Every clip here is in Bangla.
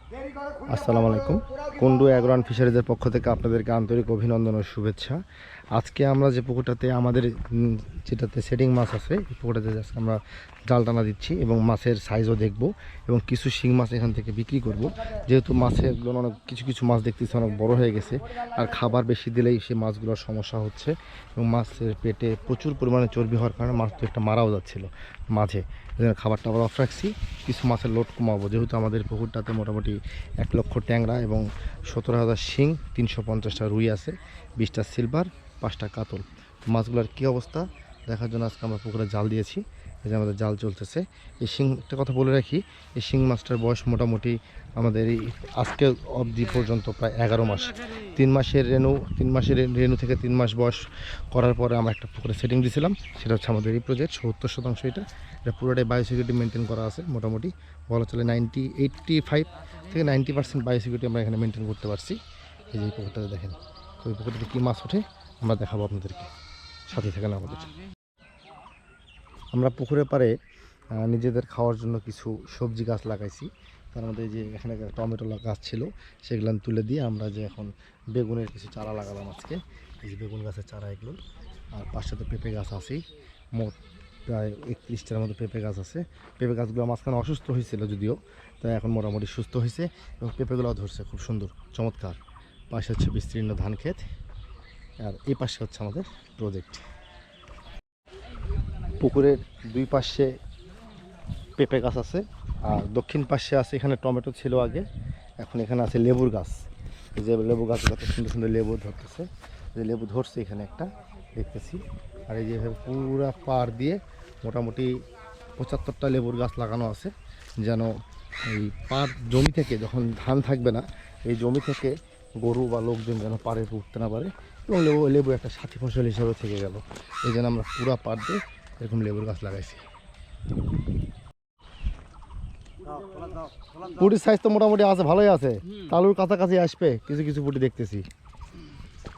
আসসালামু আলাইকুম। কুন্ডু অ্যাগ্রো অ্যান্ড ফিশারিজের পক্ষ থেকে আপনাদেরকে আন্তরিক অভিনন্দন ও শুভেচ্ছা। আজকে আমরা যে পুকুরটাতে আমাদের যেটাতে সেটিং মাছ আছে, এই পুকুরটাতে আজকে আমরা জাল টানা দিচ্ছি এবং মাছের সাইজও দেখব এবং কিছু শিং মাছ এখান থেকে বিক্রি করব। যেহেতু মাছের অনেক কিছু মাছ দেখতেছি অনেক বড় হয়ে গেছে, আর খাবার বেশি দিলেই সেই মাছগুলোর সমস্যা হচ্ছে এবং মাছের পেটে প্রচুর পরিমাণে চর্বি হওয়ার কারণে মাছ তো একটা মারাও যাচ্ছিল মাঝে। খাবারটা আবার অফ রাখছি, কিছু মাছের লোড কমাবো। যেহেতু আমাদের পুকুরটাতে মোটামুটি 1 লক্ষ ট্যাংরা এবং 17,000 শিং, 350টা রুই আছে, 20টা সিলভার, 5টা কাতল। মাছগুলোর কী অবস্থা দেখার জন্য আজকে আমরা পুকুরে জাল দিয়েছি। এই যে আমাদের জাল চলতেছে। এই শিং একটা কথা বলে রাখি, এই শিং মাছটার বয়স মোটামুটি আমাদের এই আজকে অবধি পর্যন্ত প্রায় 11 মাস। 3 মাসের রেণু থেকে 3 মাস বয়স করার পরে আমরা একটা পুকুরে সেটিং দিয়েছিলাম। সেটা হচ্ছে আমাদের এই প্রজেক্ট 70% এটা পুরোটাই বায়োসিকিউরিটি মেনটেন করা আছে। মোটামুটি বলা চলে 85 থেকে 90% বায়োসিকিউরিটি আমরা এখানে মেনটেন করতে পারছি। এই যে এই পুকুরটাতে দেখেন, তো এই পুকুরটাতে কী মাছ ওঠে আমরা দেখাবো আপনাদেরকে, সাথে থাকেন আমাদের। আমরা পুকুরের পাড়ে নিজেদের খাওয়ার জন্য কিছু সবজি গাছ লাগাইছি। তার মধ্যে যে এখানে টমেটো গাছ ছিল, সেগুলো তুলে দিয়ে আমরা যে এখন বেগুনের কিছু চারা লাগালাম আজকে। এই যে বেগুন গাছের চারা এগুলো, আর পাশে তো পেঁপে গাছ আছেই। মোট প্রায় 31টার মতো পেঁপে গাছ আছে। পেঁপে গাছগুলো মাঝখানে অসুস্থ হয়েছিল যদিও, তাই এখন মোটামুটি সুস্থ হয়েছে এবং পেঁপেগুলোও ধরছে খুব সুন্দর চমৎকার। পাশে হচ্ছে বিস্তীর্ণ ধান ক্ষেত, আর এই পাশে হচ্ছে আমাদের প্রজেক্ট। পুকুরের দুই পাশে পেঁপে গাছ আছে, আর দক্ষিণ পাশে আছে, এখানে টমেটো ছিল আগে, এখন এখানে আছে লেবুর গাছ। এই যে লেবু গাছ কত সুন্দর সুন্দর লেবু ধরতেছে, যে লেবু ধরছে এখানে একটা দেখতেছি। আর এই যেভাবে পুরা পাড় দিয়ে মোটামুটি 75টা লেবুর গাছ লাগানো আছে, যেন এই পাড় জমি থেকে যখন ধান থাকবে না, এই জমি থেকে গরু বা লোকজন যেন পাড়ে উঠতে না পারে, এবং লেবু একটা সাথী ফসল হিসাবে থেকে গেল। এই জন্য আমরা পুরা পাড় দিয়ে এরকম লেবুর গাছ লাগাইছি। পুটির সাইজ তো মোটামুটি আছে, ভালোই আছে, তালুর কাছাকাছি আসবে। কিছু কিছু পুটি দেখতেছি,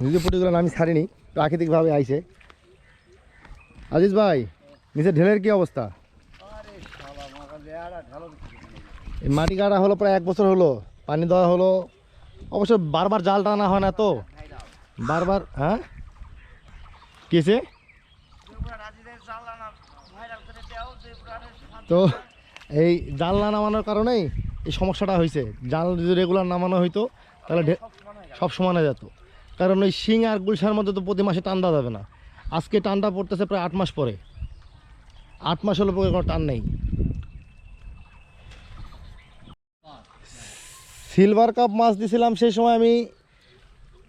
নিজে পুটিগুলো আমি ছাড়িনি, প্রাকৃতিকভাবে আইছে। আজিজ ভাই, নিচে ঢেলের কি অবস্থা? এই মাটি কাটা হলো প্রায় 1 বছর হলো, পানি দেওয়া হলো, অবশ্য বারবার জাল টানা হয় না তো বারবার। হ্যাঁ কিসে তো এই জাল না নামানোর কারণেই এই সমস্যাটা হয়েছে। জাল যদি রেগুলার নামানো হইতো তাহলে সব সমানে যেত। কারণ ওই শিং আর গুলশার মধ্যে তো প্রতি মাসে টান দেওয়া যাবে না। আজকে টানটা পড়তেছে প্রায় 8 মাস পরে, 8 মাস হলো পরে কোনো টান নেই। সিলভার কাপ মাছ দিছিলাম সেই সময় আমি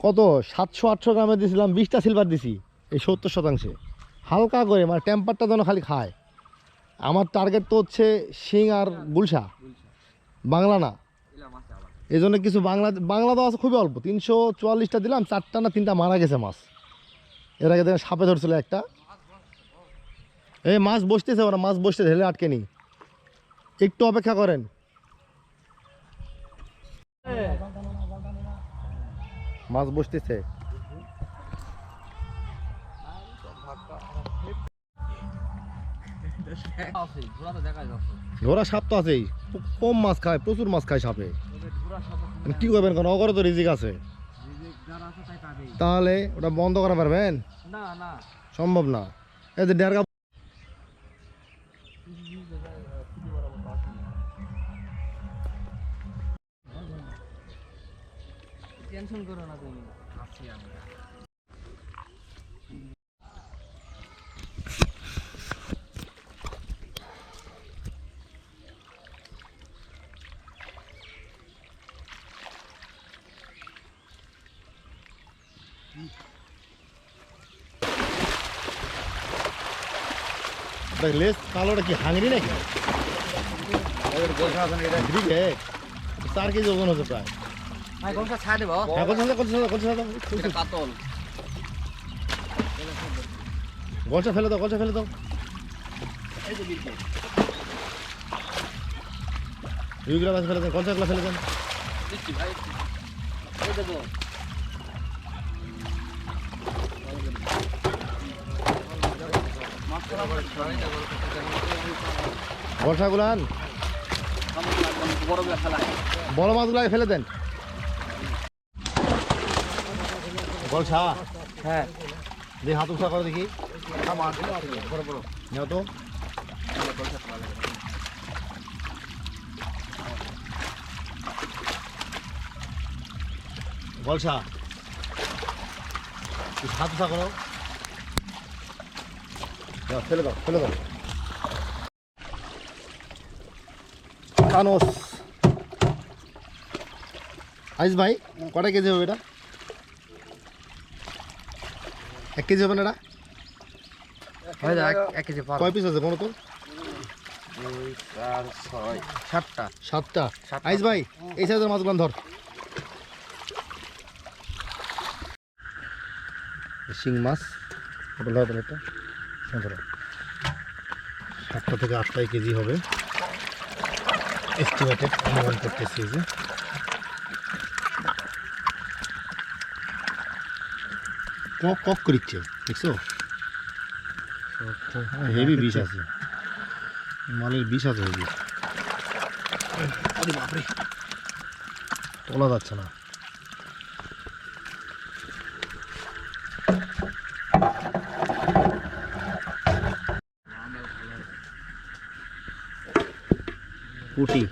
কত 700-800 গ্রামে দিছিলাম, 20টা সিলভার দিছি এই 70%। হালকা করে, মানে টেম্পারটা যেন খালি খায়। আমার টার্গেট তো হচ্ছে শিং আর গুলশা, বাংলা না। এই জন্য কিছু বাংলা দেওয়া আছে খুবই অল্প, 344টা দিলাম, 4টা না 3টা মারা গেছে মাছ। এর আগে দেখেন সাপে ধরছিল একটা। এই মাছ বসতেছে, ওরা মাছ বসতে ঢেলে আটকে নি, একটু অপেক্ষা করেন। মাছ বসতেছে, ধরা সাপ তো আছেই, কম মাছ খায়, প্রচুর মাছ খায় সাপে। কি করবেন, কারণ অগরে তো রিজিক আছে, তাহলে ওটা বন্ধ করা পারবেন? সম্ভব না। এই যে ডেরগা টেনশন করো না তুমি, আছি আমরা। লেস কালোটা কি হাঙড়ি নাকি? 4 কেজি ওজন হচ্ছে প্রায়। গলসা ফেলে দাও, গলসা ফেলে দাও। রুইগুলা মাছ ফেলে দেন, গলসাগুলা ফেলে দেন। গলসাগুলো আন। বড় মাছগুলো ফেলে দেন। বলছা হ্যাঁ দেখি হাত উঠা করো দেখি। নেও তো। বলছা হাত উঠা করো। ফেলে দাও ফেলে দাও। কানস আইস ভাই কটা কেজি হবে এটা? 1 কেজি হবে না এটা? এক কেজি কয় পিস আছে কোনো তো? 7টা 7টা। আইস ভাই এই সাইজের মাছগুলো ধর। শিং মাছ ধরো এটা ধরো। 7টা থেকে 8টাই কেজি হবে এস্টিমেটেড, অনুমান করতেছি। যে কক কক করিচ্ছে দেখছো, হেভি বিষ আছে, মালের বিষ আছে হেভি। আরে বাপরে তোলা যাচ্ছে না। পুঁটি